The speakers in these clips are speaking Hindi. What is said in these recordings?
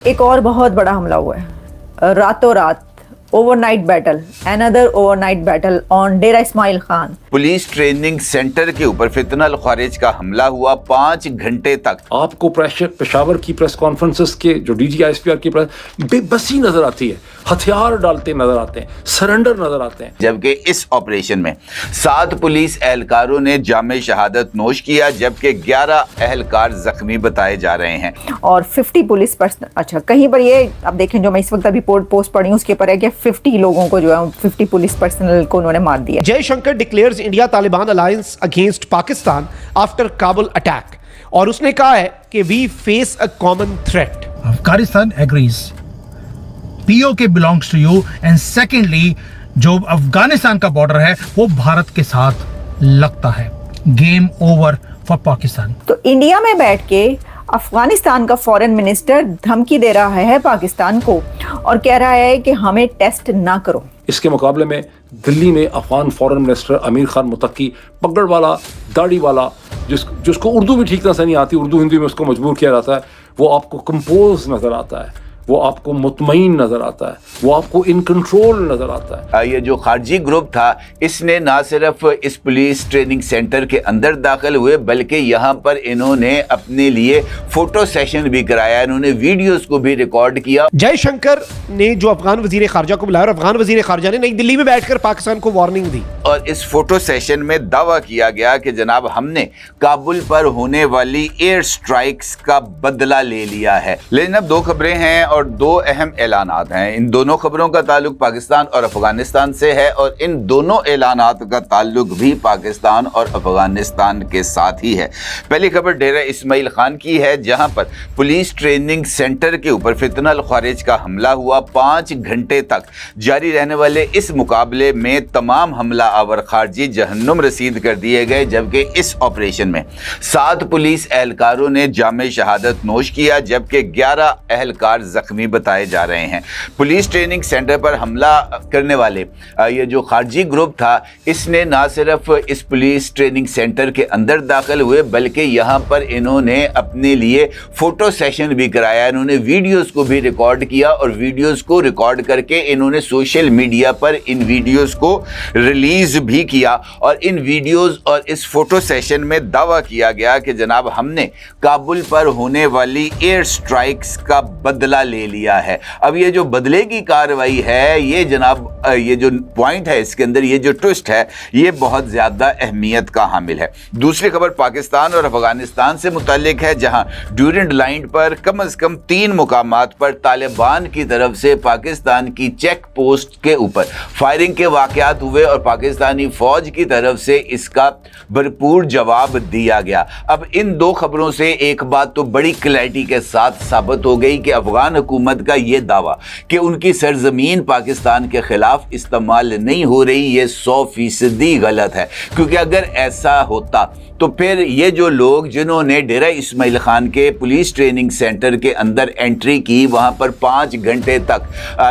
एक और बहुत बड़ा हमला हुआ है रातों रात। Overnight battle, another overnight battle on Dera Ismail Khan. Police training centre के ऊपर फितनल खारिज का हमला हुआ 5 घंटे तक। आपको पेशावर की प्रेस कॉन्फ्रेंसेस के जो DGISPR की प्रेस बेबसी नजर आती है, हथियार डालते नजर आते हैं, सरेंडर नजर आते हैं। जबकि इस ऑपरेशन में 7 पुलिस एहलकारों ने जामे शहादत नोश किया, जबकि 11 एहलकार जख्मी बताए जा रहे हैं और 50 पुलिस पर्सन, अच्छा कहीं पर ये आप देखें जो मैं इस वक्त अभी पोस्ट पढ़ी हूँ उसके ऊपर है कि 50 लोगों को जो है 50 पुलिस पर्सनल को उन्होंने मार दिया। Jaishankar declares India Taliban alliance against Pakistan after Kabul attack, और उसने कहा है कि we face a common threat. Afghanistan agrees POK belongs to you, and secondly जो अफगानिस्तान का बॉर्डर है वो भारत के साथ लगता है। Game over for Pakistan. तो इंडिया में बैठ के अफगानिस्तान का फॉरेन मिनिस्टर धमकी दे रहा है पाकिस्तान को और कह रहा है कि हमें टेस्ट ना करो। इसके मुकाबले में दिल्ली में अफगान फॉरेन मिनिस्टर अमीर खान मुत्तकी, पगड़ वाला, दाढ़ी वाला, जिसको उर्दू भी ठीक तरह से नहीं आती, उर्दू हिंदी में उसको मजबूर किया जाता है, वो आपको कंपोज नजर आता है, वो आपको मुतमईन नजर आता है, वो आपको इन कंट्रोल नजर आता है। ये जो खारजी ग्रुप था इसने ना सिर्फ इस पुलिस ट्रेनिंग सेंटर के अंदर दाखिल हुए बल्कि यहाँ पर इन्होंने अपने लिए फोटो सेशन भी कराया, इन्होंने वीडियोस को भी रिकॉर्ड किया। जयशंकर ने जो अफगान वजीर खारजा को बुलाया और अफगान वजीर खारजा ने नई दिल्ली में बैठकर पाकिस्तान को वार्निंग दी, और इस फोटो सेशन में दावा किया गया कि जनाब हमने काबुल पर होने वाली एयर स्ट्राइक्स का बदला ले लिया है। लेकिन अब 2 खबरें हैं और 2 अहम ऐलानात हैं। इन दोनों खबरों का ताल्लुक पाकिस्तान और अफगानिस्तान से है और इन दोनों ऐलानात का ताल्लुक भी पाकिस्तान और अफगानिस्तान के साथ ही है। पहली खबर डेरा इस्माइल खान की है, जहां पर पुलिस ट्रेनिंग सेंटर के ऊपर फितनल खारिज का हमला हुआ। 5 घंटे तक जारी रहने वाले इस मुकाबले में तमाम हमला आवर खारजी जहन्नुम रसीद कर दिए गए, जबकि इस ऑपरेशन में 7 पुलिस एहलकारों ने जामे शहादत नोश किया, जबकि 11 एहलकार जख्मी बताए जा रहे हैं। पुलिस ट्रेनिंग सेंटर पर हमला करने वाले ये जो खारजी ग्रुप था इसने ना सिर्फ इस पुलिस ट्रेनिंग सेंटर के अंदर दाखिल हुए बल्कि यहाँ पर इन्होंने अपने लिए फोटो सेशन भी कराया, इन्होंने वीडियोस को भी रिकॉर्ड किया और वीडियोस को रिकॉर्ड करके इन्होंने सोशल मीडिया पर इन वीडियोस को रिलीज भी किया। और इन वीडियोस और इस फोटो सेशन में दावा किया गया कि जनाब हमने काबुल पर होने वाली एयर स्ट्राइक्स का बदला ले लिया है। अब ये जो बदले की कार्रवाई है ये जनाब ये जो पॉइंट है इसके अंदर, ये जो ट्विस्ट है ये बहुत ज़्यादा अहमियत का हामिल है। दूसरी खबर पाकिस्तान और अफगानिस्तान से मुताल्लिक है, जहां ड्यूरेंट लाइन पर कम से कम 3 मुकामात पर तालिबान की तरफ से पाकिस्तान की चेक पोस्ट के ऊपर फायरिंग के वाक़यात हुए और पाकिस्तानी फ़ौज की तरफ से इसका भरपूर जवाब दिया गया। अब इन 2 खबरों से एक बात तो बड़ी क्लैरिटी के साथ साबित हो गई कि अफगान हुकूमत का ये दावा कि उनकी सरजमीन पाकिस्तान के खिलाफ इस्तेमाल नहीं हो रही ये 100% गलत है, क्योंकि अगर ऐसा होता तो फिर ये जो लोग जिन्होंने डेरा इस्माइल खान के पुलिस ट्रेनिंग सेंटर के अंदर एंट्री की, वहाँ पर 5 घंटे तक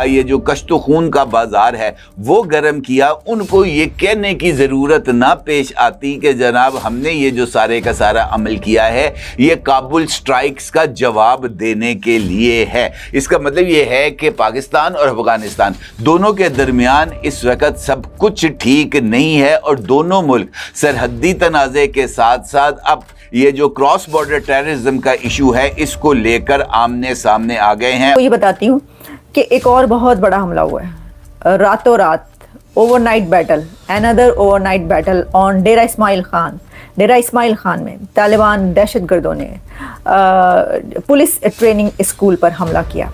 ये जो कश्तो खून का बाजार है वो गर्म किया, उनको ये कहने की ज़रूरत ना पेश आती कि जनाब हमने ये जो सारे का सारा अमल किया है ये काबुल स्ट्राइक्स का जवाब देने के लिए है। इसका मतलब ये है कि पाकिस्तान और अफगानिस्तान दोनों के दरमियान इस वक्त सब कुछ ठीक नहीं है और दोनों मुल्क सरहदी तनाज़े के साथ साथ अब ये जो क्रॉस बॉर्डर टेररिज्म का इशू है इसको लेकर आमने सामने आ गए हैं। तो ये बताती हूँ कि एक और बहुत बड़ा हमला हुआ है रातों रात। Overnight battle, another overnight battle on Dera Ismail Khan. Dera Ismail Khan में तालिबान दहशतगर्दों ने पुलिस ट्रेनिंग स्कूल पर हमला किया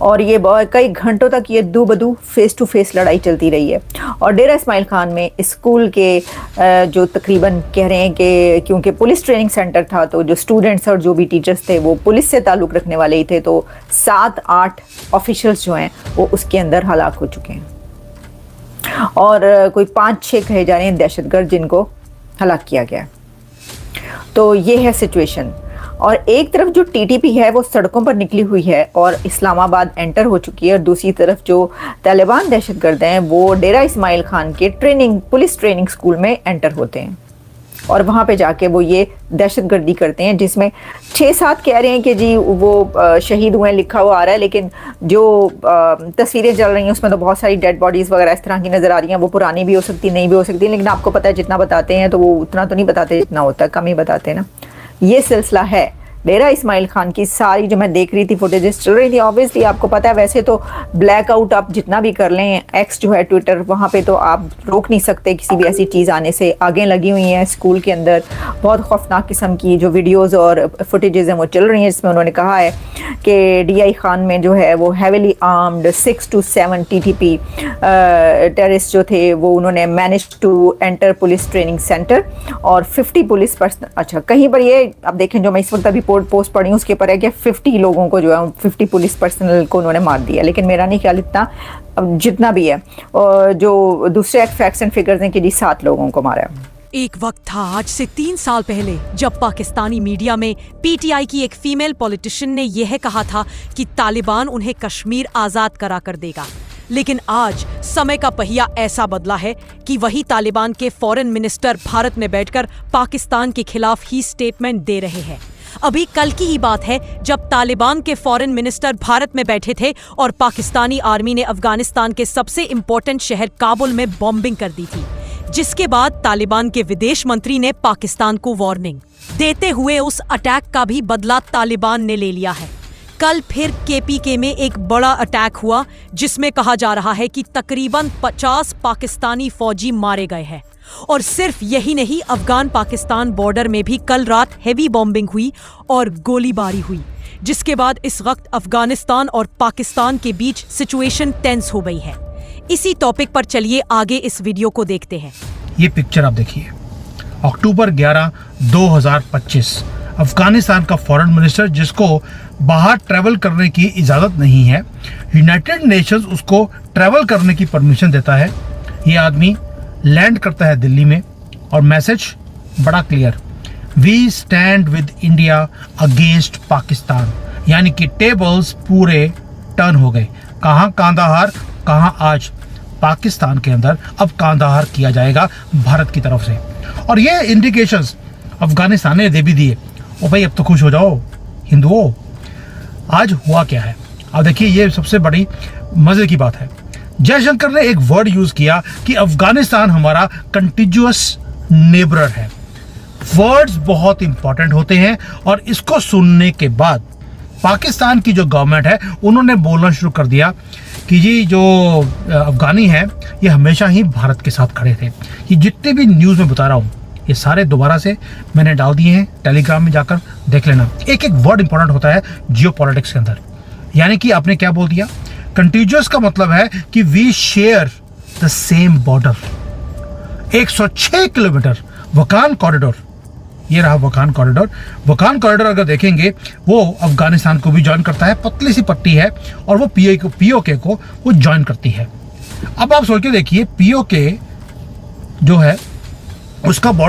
और ये कई घंटों तक ये दो बदू फेस टू फेस लड़ाई चलती रही है। और डेरा इस्माइल खान में स्कूल के जो तकरीबन कह रहे हैं कि क्योंकि पुलिस ट्रेनिंग सेंटर था तो जो स्टूडेंट्स और जो भी टीचर्स थे वो पुलिस से ताल्लुक़ रखने वाले ही थे, तो 7-8 ऑफिशियल्स जो हैं वो उसके अंदर हलाक हो चुके हैं और कोई 5-6 कहे जा रहे हैं दहशतगर्द जिनको हलाक किया गया। तो ये है सिचुएशन। और एक तरफ जो TTP है वो सड़कों पर निकली हुई है और इस्लामाबाद एंटर हो चुकी है, और दूसरी तरफ जो तालिबान दहशतगर्द हैं वो डेरा इस्माइल खान के पुलिस ट्रेनिंग स्कूल में एंटर होते हैं। और वहाँ पे जाके वो ये दहशतगर्दी करते हैं, जिसमें 6-7 कह रहे हैं कि जी वो शहीद हुए लिखा हुआ आ रहा है, लेकिन जो तस्वीरें चल रही हैं उसमें तो बहुत सारी डेड बॉडीज़ वगैरह इस तरह की नज़र आ रही हैं। वो पुरानी भी हो सकती, नहीं भी हो सकती, लेकिन आपको पता है जितना बताते हैं तो वो उतना तो नहीं बताते जितना होता है, कम ही बताते हैं ना। ये सिलसिला है डेरा इस्माइल खान की। सारी जो मैं देख रही थी फुटेजेस चल रही थी, ऑब्वियसली आपको पता है वैसे तो ब्लैकआउट आप जितना भी कर लें, एक्स जो है ट्विटर, वहाँ पे तो आप रोक नहीं सकते किसी भी ऐसी चीज़ आने से। आगे लगी हुई हैं स्कूल के अंदर बहुत खौफनाक किस्म की जो वीडियोस और फुटेजेस हैं वो चल रही हैं, जिसमें उन्होंने कहा है कि DI खान में जो है वो heavily armed 6 to 7 TTP terrorist जो थे वो उन्होंने manage to enter police training centre, और 50 पुलिस पर्सन, अच्छा कहीं पर ये आप देखें जो मैं इस वक्त अभी पोस्ट पढ़ी हूँ उसके ऊपर है कि 50 लोगों को जो है 50 पुलिस पर्सनल को उन्होंने मार दिया, लेकिन मेरा नहीं ख्याल इतना, जितना भी है। और जो दूसरे फैक्ट्स एंड फिगर्स हैं कि जी 7 लोगों को मारा है। एक वक्त था आज से 3 साल पहले जब पाकिस्तानी मीडिया में PTI की एक फीमेल पॉलिटिशियन ने यह कहा था कि तालिबान उन्हें कश्मीर आजाद करा कर देगा, लेकिन आज समय का पहिया ऐसा बदला है कि वही तालिबान के फॉरेन मिनिस्टर भारत में बैठकर पाकिस्तान के खिलाफ ही स्टेटमेंट दे रहे हैं। अभी कल की ही बात है जब तालिबान के फॉरेन मिनिस्टर भारत में बैठे थे और पाकिस्तानी आर्मी ने अफगानिस्तान के सबसे इंपॉर्टेंट शहर काबुल में बॉम्बिंग कर दी थी, जिसके बाद तालिबान के विदेश मंत्री ने पाकिस्तान को वार्निंग देते हुए उस अटैक का भी बदला तालिबान ने ले लिया है। कल फिर KPK में एक बड़ा अटैक हुआ जिसमें कहा जा रहा है कि तकरीबन 50 पाकिस्तानी फौजी मारे गए हैं। और सिर्फ यही नहीं, अफगान पाकिस्तान बॉर्डर में भी कल रात हेवी बॉम्बिंग हुई और गोलीबारी हुई, जिसके बाद इस वक्त अफगानिस्तान और पाकिस्तान के बीच सिचुएशन टेंस हो गई है। इसी टॉपिक पर चलिए आगे इस वीडियो को देखते हैं। ये पिक्चर आप देखिए, अक्टूबर 11, 2025, अफगानिस्तान का फॉरेन मिनिस्टर जिसको बाहर ट्रैवल करने की इजाज़त नहीं है, यूनाइटेड नेशंस उसको ट्रैवल करने की परमिशन देता है। ये आदमी लैंड करता है दिल्ली में और मैसेज बड़ा clear, we stand with India against Pakistan, यानी कि टेबल्स पूरे टर्न हो गए। कहाँ कांदाहार, कहाँ आज पाकिस्तान के अंदर अब कांदाहार किया जाएगा भारत की तरफ से। और ये इंडिकेशंस अफगानिस्तान ने दे भी दिए। ओ भाई अब तो खुश हो जाओ हिंदुओं। आज हुआ क्या है अब देखिए, ये सबसे बड़ी मजे की बात है। जयशंकर ने एक वर्ड यूज किया कि अफगानिस्तान हमारा कंटिन्यूअस नेबरर है। वर्ड्स बहुत इंपॉर्टेंट होते हैं और इसको सुनने के बाद पाकिस्तान की जो गवर्नमेंट है उन्होंने बोलना शुरू कर दिया कि ये जो अफगानी हैं ये हमेशा ही भारत के साथ खड़े थे। ये जितने भी न्यूज़ में बता रहा हूँ ये सारे दोबारा से मैंने डाल दिए हैं, टेलीग्राम में जाकर देख लेना। एक एक वर्ड इंपॉर्टेंट होता है जियोपॉलिटिक्स के अंदर। यानी कि आपने क्या बोल दिया, कंटिन्यूअस का मतलब है कि we share the same border. 106 kilometre Wakhan corridor, ये रहा वकान कॉरिडोर। वकान कॉरिडोर अगर देखेंगे वो अफगानिस्तान को भी ज्वाइन करता है, पतली सी पट्टी है, और वो POK को वो ज्वाइन करती है। अब आप सोच के देखिए POK जो है उसका बॉर्डर